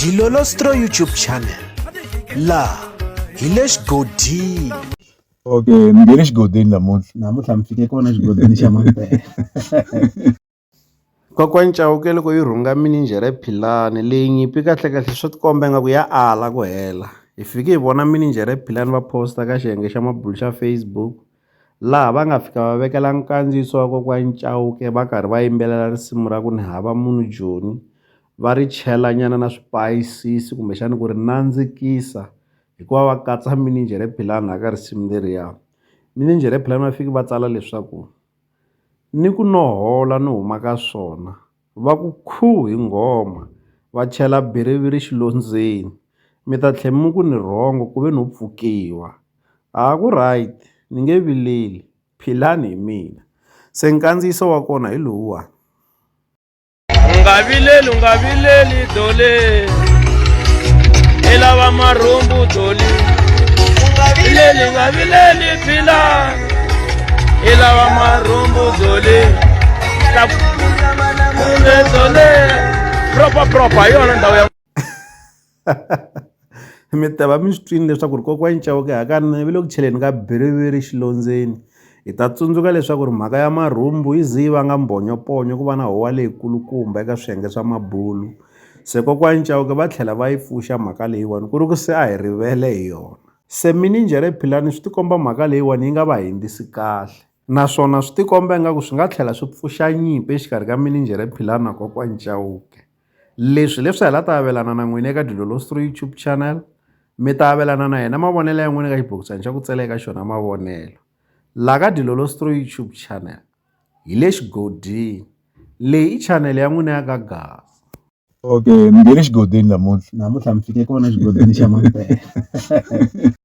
Dilolostro YouTube channel. La hi le xigodini. Okay, ni nge le xigodini namuntlha mi fike kona xigodini xa mampela. Kokwani Chauke loko yi rhunga mininjhere philani leyi nyimpi kahlekahle swo tikomba ingaku ya ala ku hela. Hi fike hi vona mininjhere philani va posta ka xiyenge xa mabulu xa Facebook laha va nga fika va vekela nkandziyiso wa kokwani Chauke va karhi va yimbelela risimu ra ku ni hava munhu Joni va ri chela nyana na swipayisisi kumbexani ku ri nandzikisa hikuva va katsa mininjhere philani eka risimu leriya. Mininjhere philani va fike va tsala leswaku ni ku nohola no huma ka swona va ku khu hi nghoma va chela biriviri xilondzeni mi ta tlhe mi ku ni rhongo ku ve no pfukiwa a ku right ni nge vileli philani hi mina. Se nkandziyiso wa kona hi lowuwani. U nga vileli dole i lava marhumbu doli u nga vileli philani i lava marhumbu dole ta kumbe dole propa hi yona ndhawu ya Mi ta va mi swi twini leswaku ri kokwani Chauke hakanene va le ku cheleni ka biriviri xilondzeni. Hi ta tsundzuka leswaku ri mhaka ya marhumbu yi ze yi vanga mbhonyoponyo ku va na howa leyikulukumba eka swiyenge swa mabulu. Se kokwani Chauke va tlhela va yi pfuxa mhaka leyiwani ku ri ku se a hi rivele hi yona. Se mininjhere philani swi tikomba mhaka leyiwani yi nga va hindzisi kahle naswona swi tikomba ingaku swi nga tlhela swi pfuxa nyimpi exikarhi ka mininjhere philani na kokwani Chauke. Leswi hi la ta avelana na n'wina eka Dilolostro YouTube channel. Mi ta avelana na yena mavonelo ya n'wina ka xibokisana xa ku tsala eka xona mavonelo la ka Dilolostro YouTube channel hi le xigodini. Leyi i channel ya n'wina ya ka Gasa. Okay, ni nge le xigodini namuntlha mi fike kona xigodini xa mampela.